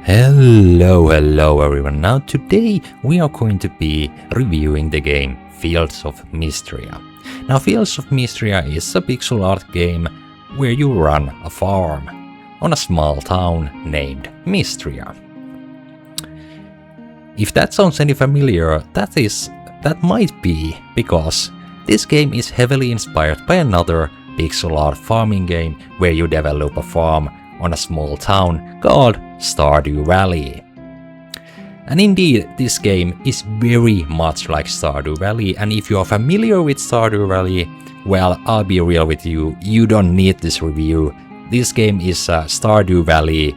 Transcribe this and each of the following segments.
Hello everyone. Now today we are going to be reviewing the game Fields of Mistria. Now Fields of Mistria is a pixel art game where you run a farm on a small town named Mistria. If that sounds any familiar, that might be because this game is heavily inspired by another pixel art farming game where you develop a farm on a small town called Stardew Valley. And indeed, this game is very much like Stardew Valley, and if you are familiar with Stardew Valley, well, I'll be real with you, you don't need this review. This game is Stardew Valley,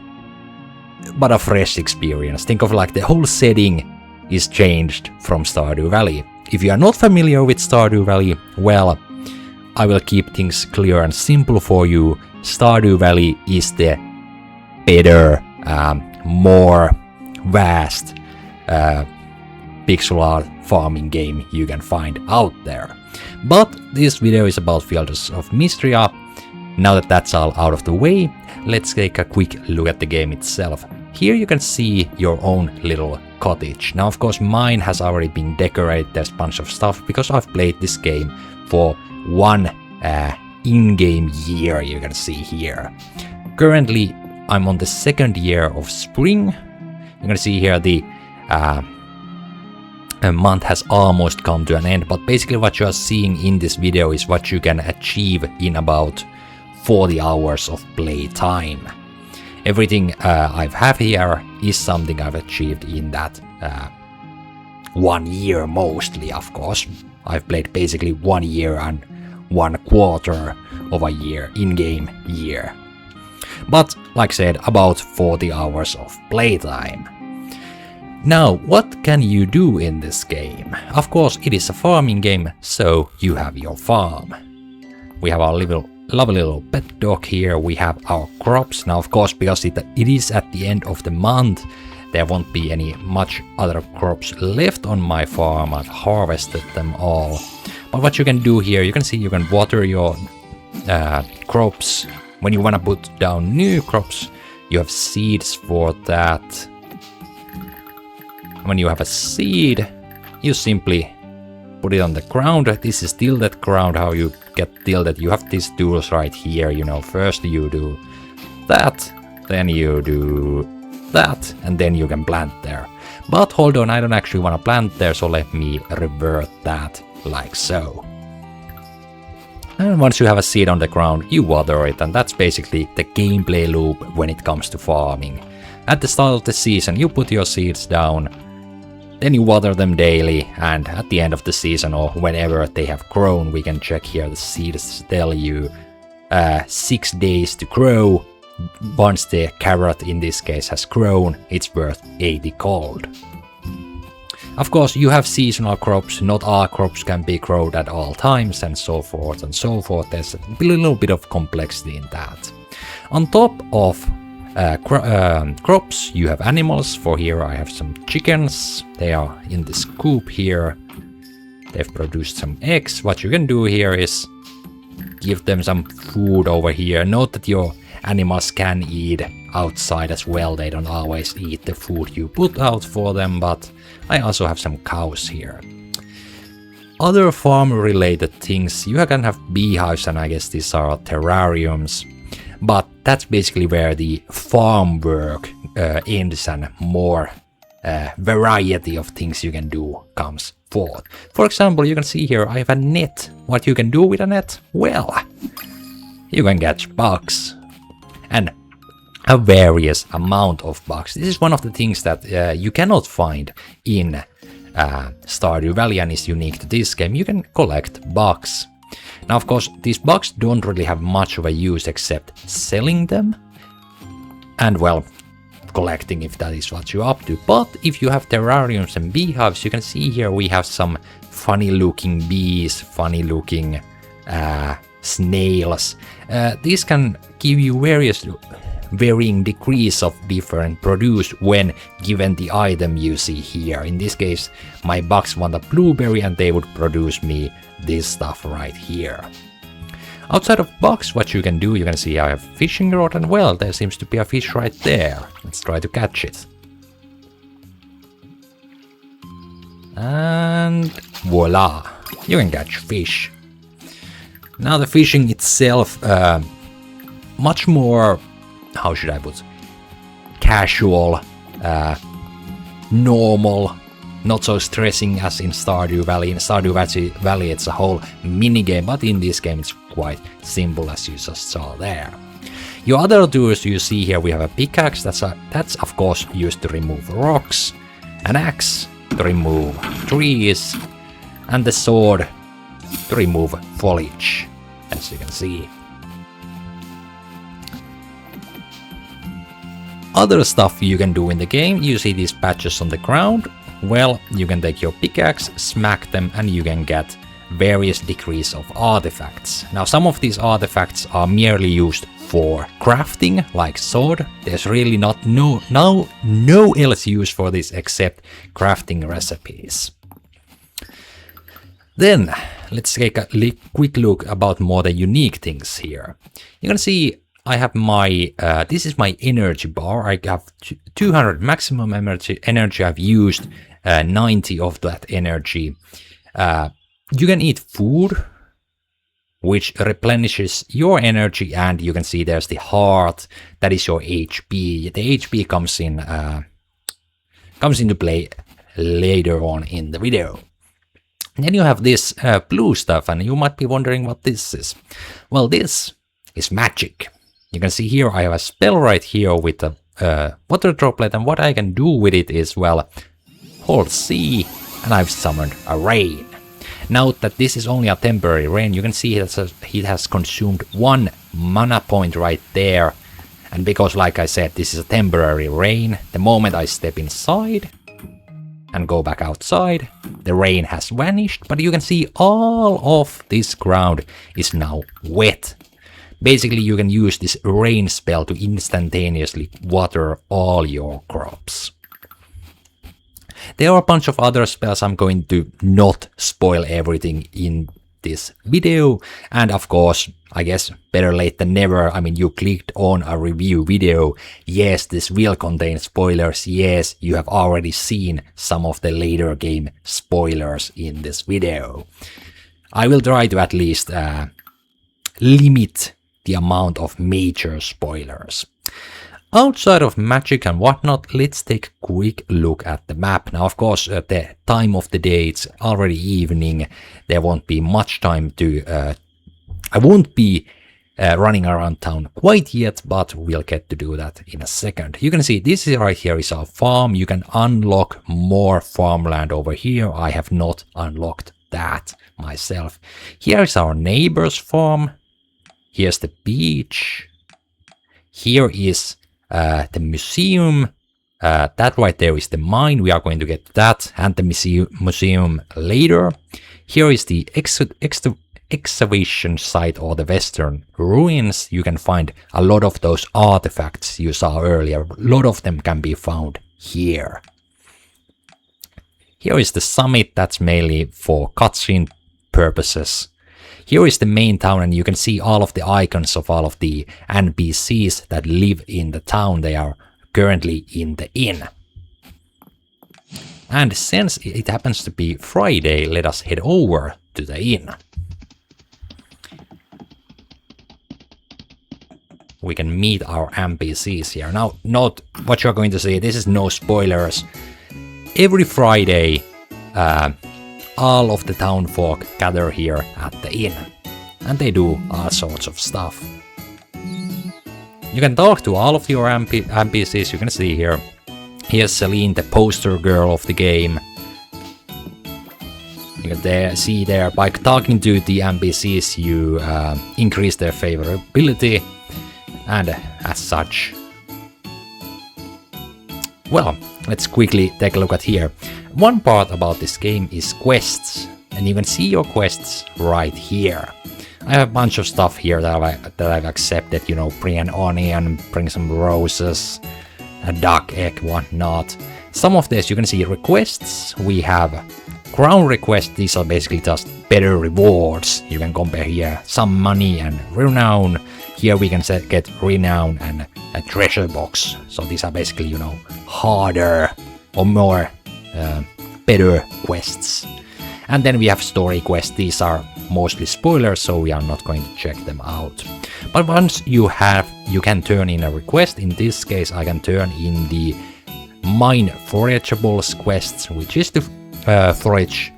but a fresh experience. Think of like the whole setting is changed from Stardew Valley. If you are not familiar with Stardew Valley, well, I will keep things clear and simple for you. Stardew Valley is the better, more vast pixel art farming game you can find out there. But this video is about Fields of Mistria. Now that that's all out of the way, let's take a quick look at the game itself. Here you can see your own little cottage. Now of course mine has already been decorated, there's a bunch of stuff because I've played this game for one in-game year, you can see here. Currently I'm on the second year of spring. You can see here the month has almost come to an end, but basically what you are seeing in this video is what you can achieve in about 40 hours of play time. Everything I have here is something I've achieved in that 1 year mostly, of course. I've played basically 1 year and 1/4 of a year, in-game year. But, like I said, about 40 hours of playtime. Now, what can you do in this game? Of course, it is a farming game, so you have your farm. We have our lovely little pet dog here, we have our crops. Now, of course, because it is at the end of the month, there won't be any much other crops left on my farm. I've harvested them all. But what you can do here, you can see you can water your crops. When you want to put down new crops, you have seeds for that. When you have a seed, you simply put it on the ground. This is tilted ground, how you get tilted. You have these tools right here, you know, first you do that, then you do that, and then you can plant there. But hold on, I don't actually want to plant there, so let me revert that. Like so. And once you have a seed on the ground, you water it, and that's basically the gameplay loop when it comes to farming. At the start of the season, you put your seeds down, then you water them daily, and at the end of the season or whenever they have grown, we can check here, the seeds tell you 6 days to grow. Once the carrot in this case has grown, it's worth 80 gold. Of course, you have seasonal crops, not all crops can be grown at all times, and so forth and so forth. There's a little bit of complexity in that. On top of crops, you have animals. For here I have some chickens. They are in this coop here. They've produced some eggs. What you can do here is give them some food over here. Note that your animals can eat outside as well. They don't always eat the food you put out for them, but I also have some cows here. Other farm related things, you can have beehives, and I guess these are terrariums, but that's basically where the farm work ends and more variety of things you can do comes forth. For example, you can see here I have a net. What you can do with a net? Well, you can catch bugs. And a various amount of bugs. This is one of the things that you cannot find in Stardew Valley and is unique to this game. You can collect bugs. Now of course these bugs don't really have much of a use except selling them and, well, collecting if that is what you're up to. But if you have terrariums and beehives, you can see here we have some funny looking bees, funny looking snails. These can give you varying degrees of different produce when given the item you see here. In this case, my bugs want a blueberry and they would produce me this stuff right here. Outside of box, what you can do, you can see I have fishing rod, and well, there seems to be a fish right there. Let's try to catch it. And voila, you can catch fish. Now the fishing itself, much more, how should I put, casual, normal, not so stressing as in Stardew Valley. In Stardew Valley it's a whole minigame, but in this game it's quite simple as you just saw there. Your other tools you see here, we have a pickaxe, that's of course used to remove rocks, an axe to remove trees, and the sword to remove foliage, as you can see. Other stuff you can do in the game, you see these patches on the ground. Well, you can take your pickaxe, smack them, and you can get various degrees of artifacts. Now some of these artifacts are merely used for crafting, like sword. There's really no else use for this except crafting recipes. Then let's take a quick look about more the unique things here. You can see I have my, this is my energy bar. I have 200 maximum energy. I've used 90 of that energy. You can eat food, which replenishes your energy, and you can see there's the heart, that is your HP. The HP comes into play later on in the video. Then you have this blue stuff, and you might be wondering what this is. Well, this is magic. You can see here I have a spell right here with a water droplet, and what I can do with it is, well, hold C, and I've summoned a rain. Note that this is only a temporary rain. You can see it has consumed 1 mana point right there. And because, like I said, this is a temporary rain, the moment I step inside and go back outside, the rain has vanished. But you can see all of this ground is now wet. Basically, you can use this rain spell to instantaneously water all your crops. There are a bunch of other spells. I'm going to not spoil everything in this video. And of course, I guess better late than never. I mean, you clicked on a review video. Yes, this will contain spoilers. Yes, you have already seen some of the later game spoilers in this video. I will try to at least limit the amount of major spoilers. Outside of magic and whatnot, let's take a quick look at the map. Now, of course, at the time of the day, it's already evening. There won't be much time to... I won't be running around town quite yet, but we'll get to do that in a second. You can see this right here is our farm. You can unlock more farmland over here. I have not unlocked that myself. Here is our neighbor's farm. Here's the beach. Here is the museum. That right there is the mine. We are going to get to that and the museum later. Here is the excavation site, or the western ruins. You can find a lot of those artifacts you saw earlier. A lot of them can be found here. Here is the summit. That's mainly for cutscene purposes. Here is the main town, and you can see all of the icons of all of the NPCs that live in the town. They are currently in the inn. And since it happens to be Friday, let us head over to the inn. We can meet our NPCs here. Now, not what you're going to see, this is no spoilers. Every Friday, all of the town folk gather here at the inn, and they do all sorts of stuff. You can talk to all of your NPCs. You can see here. Here's Celine, the poster girl of the game. You can see there, by talking to the NPCs, you increase their favorability, and as such. Well, let's quickly take a look at here. One part about this game is quests, and you can see your quests right here. I have a bunch of stuff here that I've accepted, you know, bring an onion, bring some roses, a duck egg, whatnot. Some of this you can see requests. We have crown requests, these are basically just better rewards. You can compare here some money and renown. Here we can get renown and a treasure box. So these are basically, you know, harder or more better quests. And then we have story quests. These are mostly spoilers, so we are not going to check them out. But once you can turn in a request. In this case, I can turn in the mine forageables quests, which is to forage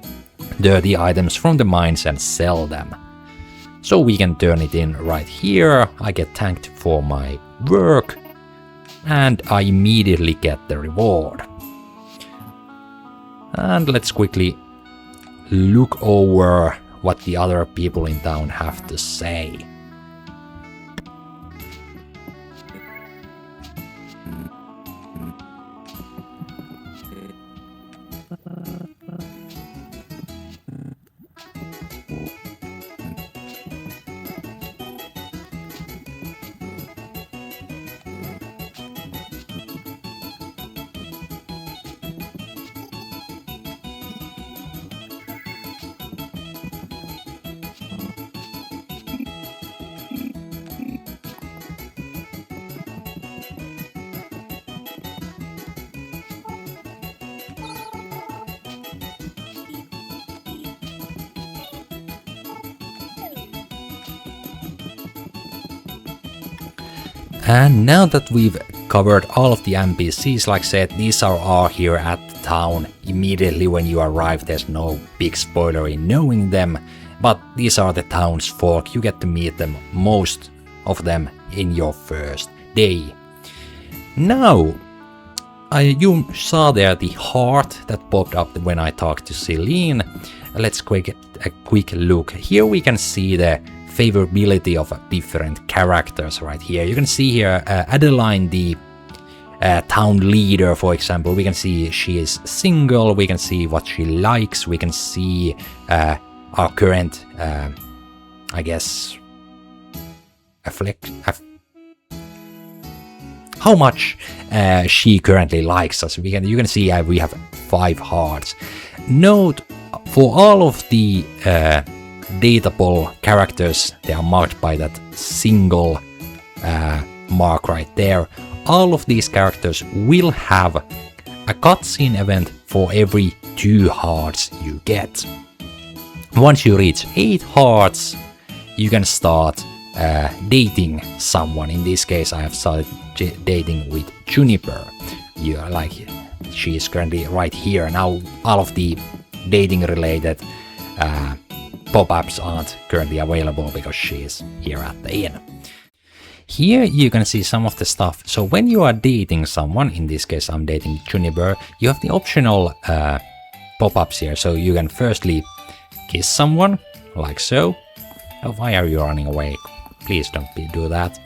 dirty items from the mines and sell them. So we can turn it in right here. I get thanked for my work and I immediately get the reward. And let's quickly look over what the other people in town have to say. And now that we've covered all of the NPCs, like I said, these are all here at the town. Immediately when you arrive, there's no big spoiler in knowing them, but these are the townsfolk. You get to meet them, most of them, in your first day. Now, you saw there the heart that popped up when I talked to Celine. Let's take a quick look. Here we can see the favorability of different characters right here. You can see here Adeline, the town leader, for example. We can see she is single, we can see what she likes, we can see our current, I guess, how much she currently likes us. You can see we have 5 hearts. Note, for all of the dateable characters, they are marked by that single mark right there. All of these characters will have a cutscene event for every 2 hearts you get. Once you reach 8 hearts, you can start dating someone. In this case, I have started dating with Juniper. She is currently right here. Now all of the dating related pop-ups aren't currently available because she is here at the inn. Here you can see some of the stuff. So when you are dating someone, in this case I'm dating Juniper, you have the optional pop-ups here. So you can firstly kiss someone, like so. Oh, why are you running away? Please don't do that.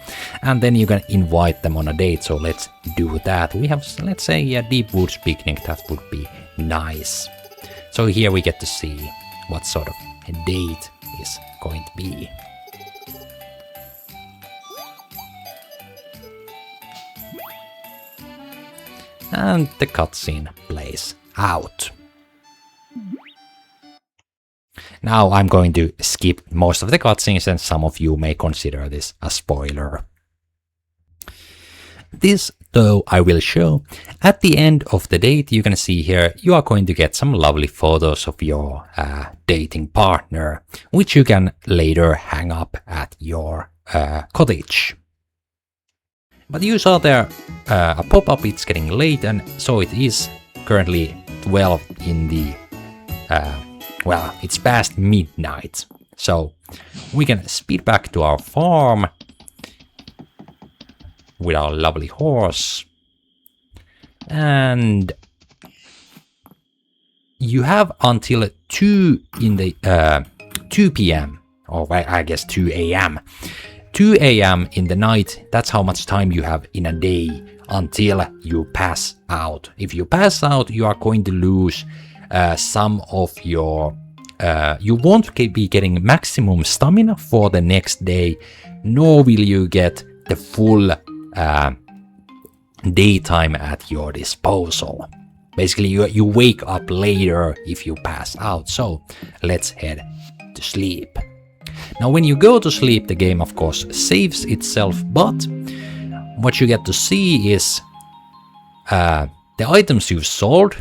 And then you can invite them on a date, so let's do that. We have, let's say, a Deep Woods picnic. That would be nice. So here we get to see what sort of a date is going to be. And the cutscene plays out. Now I'm going to skip most of the cutscenes, and some of you may consider this a spoiler. This, though, I will show. At the end of the date, you can see here, you are going to get some lovely photos of your dating partner, which you can later hang up at your cottage. But you saw there a pop-up, it's getting late, and so it is currently 12 in the... well, it's past midnight. So we can speed back to our farm with our lovely horse. And you have until 2 in the 2 p.m. or I guess 2 a.m. 2 a.m. in the night, that's how much time you have in a day until you pass out. If you pass out, you are going to lose some of your... you won't be getting maximum stamina for the next day, nor will you get the full daytime at your disposal. Basically, you wake up later if you pass out. So let's head to sleep. Now, when you go to sleep, the game, of course, saves itself, but what you get to see is the items you've sold.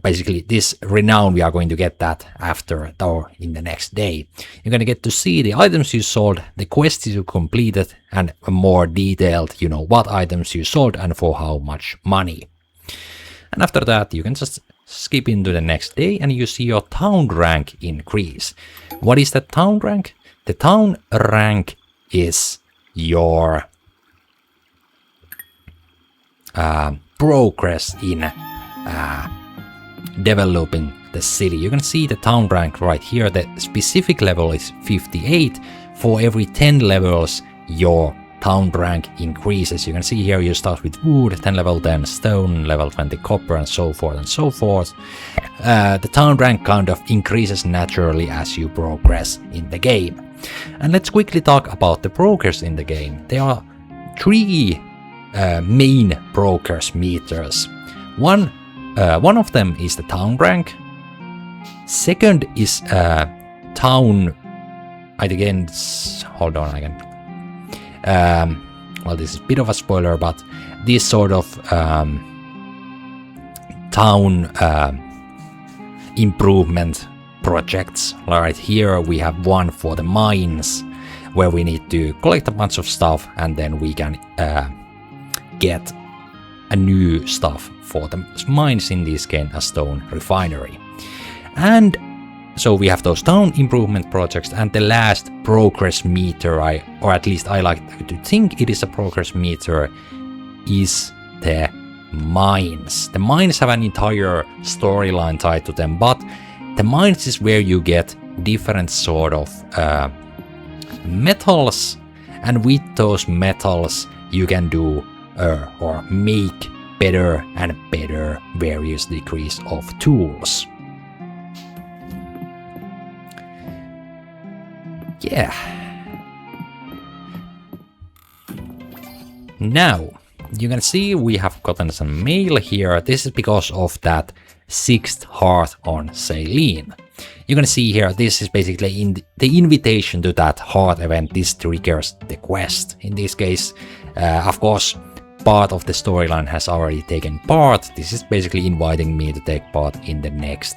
Basically, this renown, we are going to get that after or in the next day. You're going to get to see the items you sold, the quests you completed, and a more detailed, what items you sold and for how much money. And after that, you can just skip into the next day and you see your town rank increase. What is the town rank? The town rank is your progress in developing the city. You can see the town rank right here. The specific level is 58. For every 10 levels, your town rank increases. You can see here you start with wood, 10 level 10 stone, level 20 copper, and so forth and so forth. The town rank kind of increases naturally as you progress in the game. And let's quickly talk about the progress in the game. There are 3 main progress meters. One of them is the town rank. Second is town. Hold on again. Well, this is a bit of a spoiler, but these sort of town improvement projects. Right here we have one for the mines, where we need to collect a bunch of stuff and then we can get a new stuff for the mines, in this case a stone refinery. And so we have those town improvement projects, and the last progress meter, or at least I like to think it is a progress meter, is the mines. The mines have an entire storyline tied to them, but the mines is where you get different sort of metals, and with those metals you can do or make better and better various degrees of tools. Yeah. Now, you can see we have gotten some mail here. This is because of that 6th heart on Celine. You can see here, this is basically the invitation to that heart event. This triggers the quest. In this case, of course, part of the storyline has already taken part. This is basically inviting me to take part in the next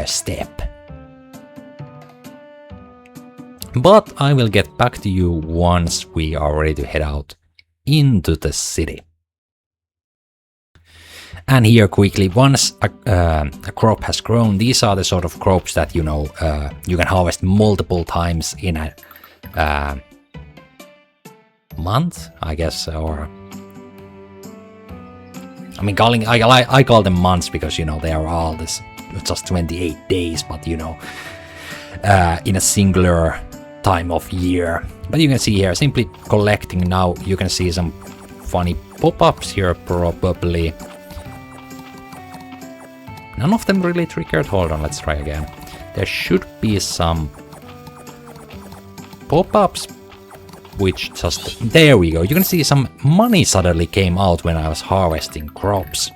step. But I will get back to you once we are ready to head out into the city. And here quickly, once a crop has grown, these are the sort of crops that you can harvest multiple times in a month, I guess, or I mean, I call them months because they are all just 28 days, but in a singular time of year. But you can see here, simply collecting now, you can see some funny pop-ups here probably. None of them really triggered. Hold on, let's try again. There should be some pop-ups which just... There we go. You can see some money suddenly came out when I was harvesting crops.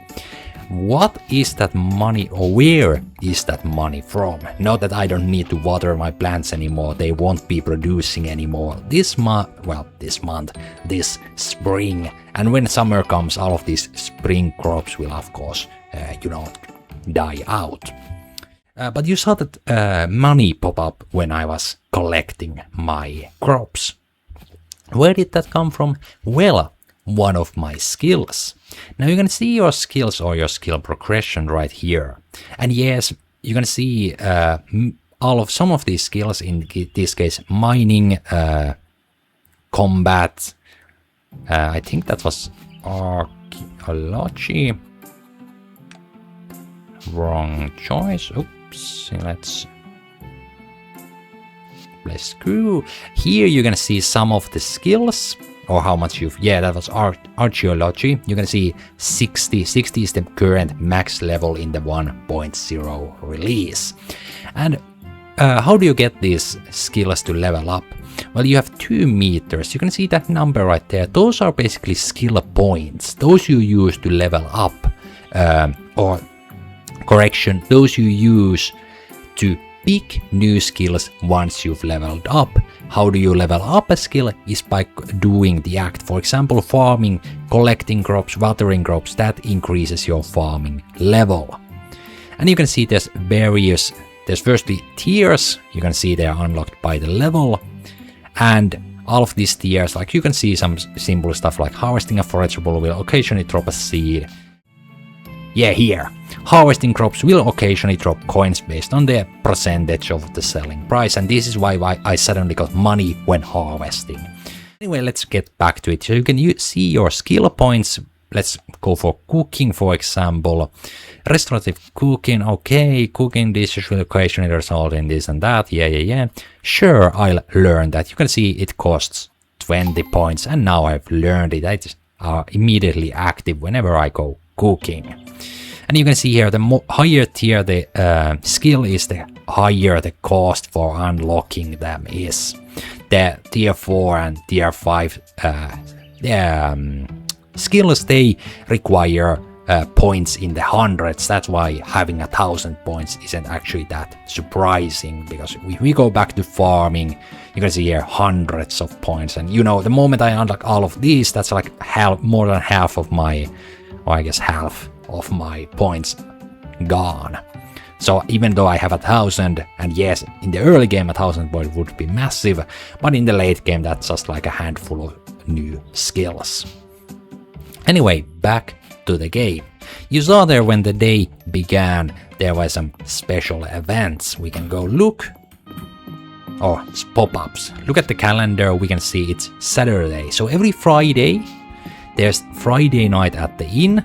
What is that money, or where is that money from? Not that I don't need to water my plants anymore, they won't be producing anymore this spring. And when summer comes, all of these spring crops will of course, die out. But you saw that money pop up when I was collecting my crops. Where did that come from? Well, one of my skills. Now you can see your skills or your skill progression right here. And yes, you can see some of these skills, in this case mining, combat, I think that was archaeology. Wrong choice. Oops, let's go. Here you can see some of the skills, or how much that was archaeology. You can see 60 is the current max level in the 1.0 release. And how do you get these skills to level up? Well, you have 2 meters. You can see that number right there. Those are basically skill points. Those you use to level up or correction, those you use to pick new skills once you've leveled up. How do you level up a skill? Is by doing the act. For example, farming, collecting crops, watering crops, that increases your farming level. And you can see there's firstly tiers, you can see they're unlocked by the level, and all of these tiers, like you can see some simple stuff like harvesting a forageable will occasionally drop a seed. Yeah, here. Harvesting crops will occasionally drop coins based on the percentage of the selling price, and this is why I suddenly got money when harvesting. Anyway, let's get back to it. So you can see your skill points. Let's go for cooking, for example. Restorative cooking, okay, cooking dishes will occasionally result in this and that, yeah. Sure, I'll learn that. You can see it costs 20 points, and now I've learned it. I just are immediately active whenever I go cooking. And you can see here, the higher tier the skill is, the higher the cost for unlocking them is. The tier 4 and tier 5 skills, they require points in the hundreds. That's why having 1,000 points isn't actually that surprising, because if we go back to farming, you can see here hundreds of points, and you know, the moment I unlock all of these, that's like more than half of my, or I guess half of my points gone. So even though I have 1,000, and yes, in the early game 1,000 points would be massive, but in the late game that's just like a handful of new skills. Anyway, back to the game. You saw there when the day began, there were some special events. We can go look, or pop-ups. Look at the calendar, we can see it's Saturday. So every Friday, there's Friday night at the inn.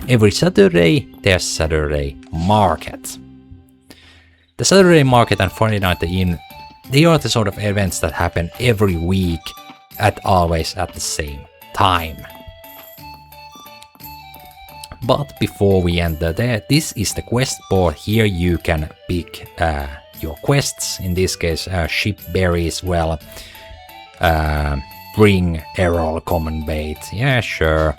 Every Saturday, there's Saturday market. The Saturday market and Friday night at the inn, they are the sort of events that happen every week, always at the same time. But before we enter there, this is the quest board. Here you can pick your quests. In this case, ship berries, well, bring Errol common bait. Yeah, sure.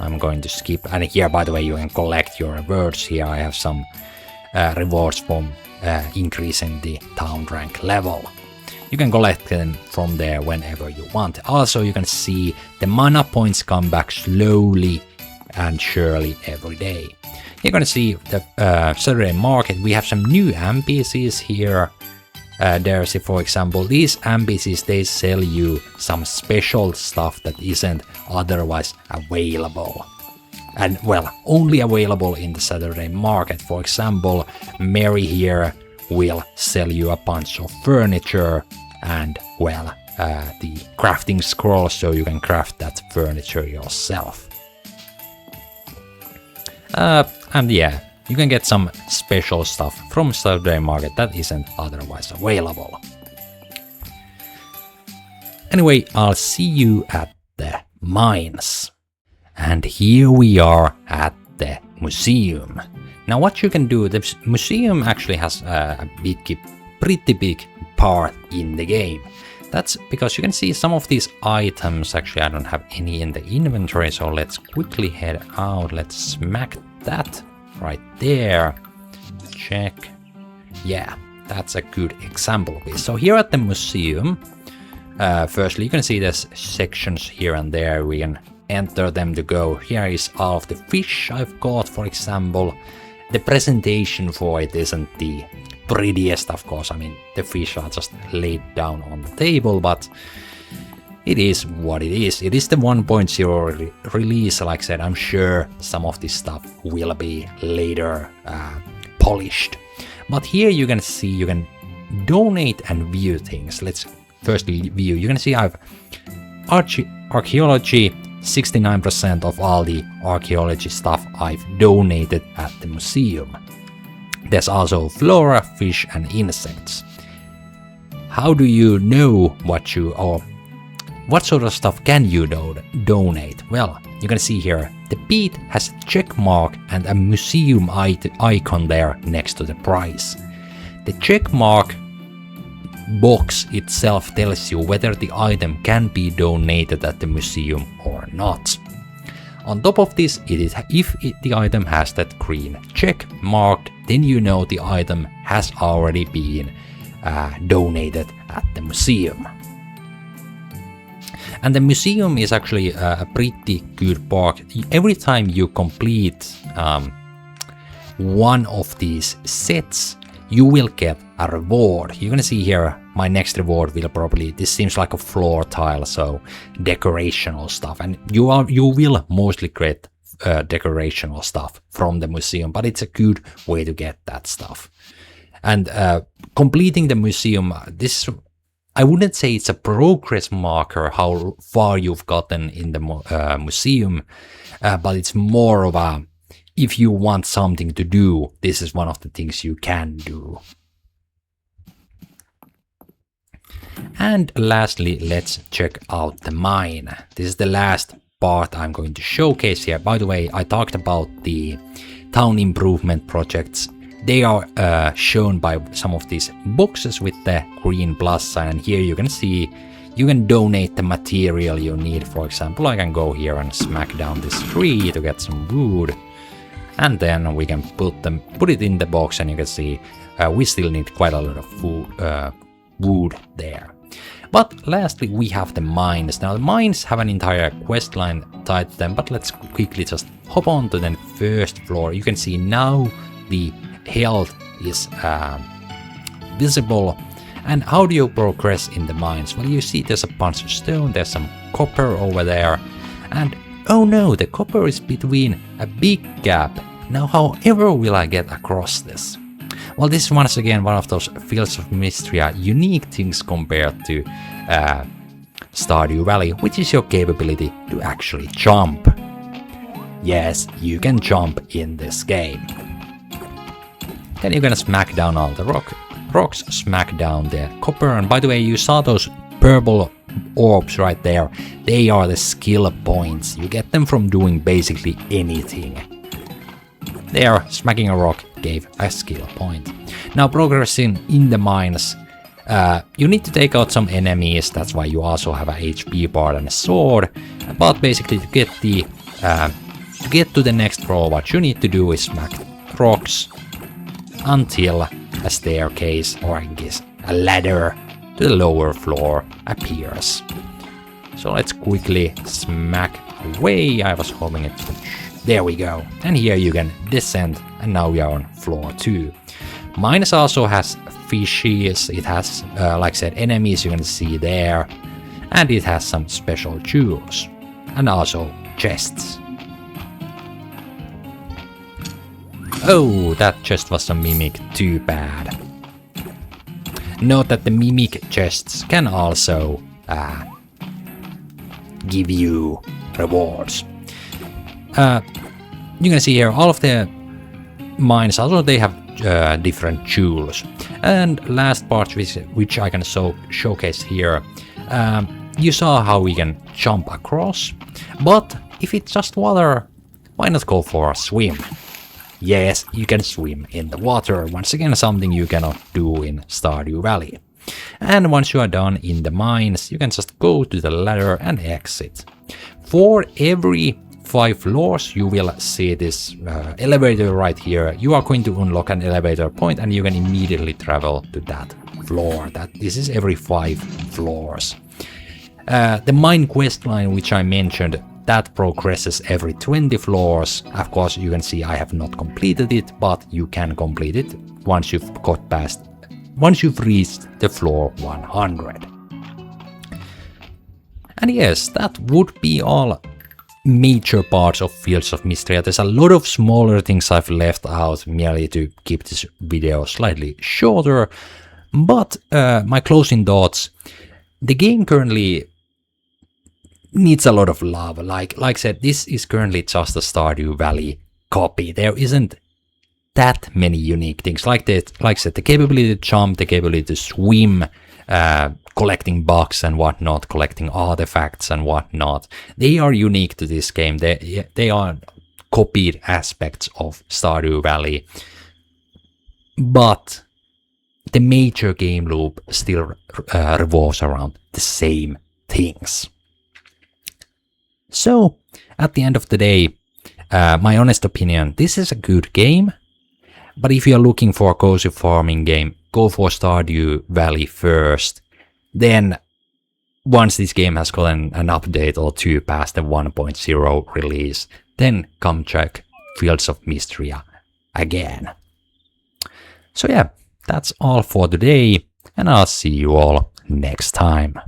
I'm going to skip. And here, by the way, you can collect your rewards. Here I have some rewards from increasing the town rank level. You can collect them from there whenever you want. Also, you can see the mana points come back slowly and surely every day. You're gonna see the Saturday market. We have some new NPCs here. There's, for example, these NPCs, they sell you some special stuff that isn't otherwise available. And well, only available in the Saturday market. For example, Mary here will sell you a bunch of furniture and, well, the crafting scroll, so you can craft that furniture yourself. And yeah, you can get some special stuff from Saturday market that isn't otherwise available. Anyway, I'll see you at the mines. And here we are at the museum. Now what you can do, the museum actually has a pretty big part in the game. That's because you can see some of these items. Actually, I don't have any in the inventory, so let's quickly head out. Let's smack that right there. Check. Yeah, that's a good example of it. So here at the museum, firstly, you can see there's sections here and there. We can enter them to go. Here is all of the fish I've got, for example. The presentation for it isn't the prettiest, of course. I mean, the fish are just laid down on the table, but it is what it is. It is the 1.0 release. Like I said, I'm sure some of this stuff will be later polished. But here you can see, you can donate and view things. Let's firstly view. You can see I have archaeology. 69% of all the archaeology stuff I've donated at the museum. There's also flora, fish and insects. How do you know what sort of stuff can you donate? Well, you can see here, the beat has a check mark and a museum icon there next to the price. The check mark box itself tells you whether the item can be donated at the museum or not. On top of this, if the item has that green check marked, then you know the item has already been donated at the museum. And the museum is actually a pretty good park. Every time you complete one of these sets, you will get a reward. You're gonna see here, my next reward will probably, this seems like a floor tile, so decorational stuff. And you will mostly get decorational stuff from the museum, but it's a good way to get that stuff. And completing the museum, I wouldn't say it's a progress marker how far you've gotten in the museum, but it's more of a, if you want something to do, this is one of the things you can do. And lastly, let's check out the mine. This is the last part I'm going to showcase here. By the way, I talked about the town improvement projects. They are shown by some of these boxes with the green plus sign, and here you can see you can donate the material you need. For example, I can go here and smack down this tree to get some wood, and then we can put it in the box, and you can see we still need quite a lot of wood there. But lastly, we have the mines. Now the mines have an entire quest line tied to them, but let's quickly just hop on to the first floor. You can see now the health is visible. And how do you progress in the mines? Well, you see there's a bunch of stone, there's some copper over there, and oh no, the copper is between a big gap. Now however will I get across this? Well, this is once again one of those Fields of Mistria unique things compared to Stardew Valley, which is your capability to actually jump. Yes, you can jump in this game. Then you're gonna smack down all the rocks, smack down the copper, and by the way, you saw those purple orbs right there. They are the skill points. You get them from doing basically anything. There, smacking a rock gave a skill point. Now progressing in the mines, you need to take out some enemies. That's why you also have a HP bar and a sword. But basically, to get to the next floor, what you need to do is smack rocks until a staircase, or I guess a ladder to the lower floor appears. So let's quickly smack away. I was holding it. There we go. And here you can descend, and now we are on floor 2. Mines also has fishes. It has, like I said, enemies you can see there. And it has some special jewels. And also chests. Oh, that chest was a mimic, too bad. Note that the mimic chests can also give you rewards. You can see here all of the mines, although they have different jewels. And last part, which I can showcase here, you saw how we can jump across, but if it's just water, why not go for a swim? Yes, you can swim in the water, once again something you cannot do in Stardew Valley. And once you are done in the mines, you can just go to the ladder and exit. For every 5 floors you will see this elevator right here. You are going to unlock an elevator point and you can immediately travel to that floor. This is every 5 floors. The mine quest line, which I mentioned, that progresses every 20 floors. Of course, you can see I have not completed it, but you can complete it once you've reached the floor 100. And yes, that would be all major parts of Fields of Mistria. There's a lot of smaller things I've left out merely to keep this video slightly shorter. But my closing thoughts, the game currently needs a lot of love. Like I said, this is currently just a Stardew Valley copy. There isn't that many unique things like that. Like I said, the capability to jump, the capability to swim, collecting bugs and whatnot, collecting artifacts and whatnot. They are unique to this game. They are copied aspects of Stardew Valley. But the major game loop still revolves around the same things. So, at the end of the day, my honest opinion, this is a good game. But if you're looking for a cozy farming game, go for Stardew Valley first. Then, once this game has gotten an update or two past the 1.0 release, then come check Fields of Mistria again. So yeah, that's all for today, and I'll see you all next time.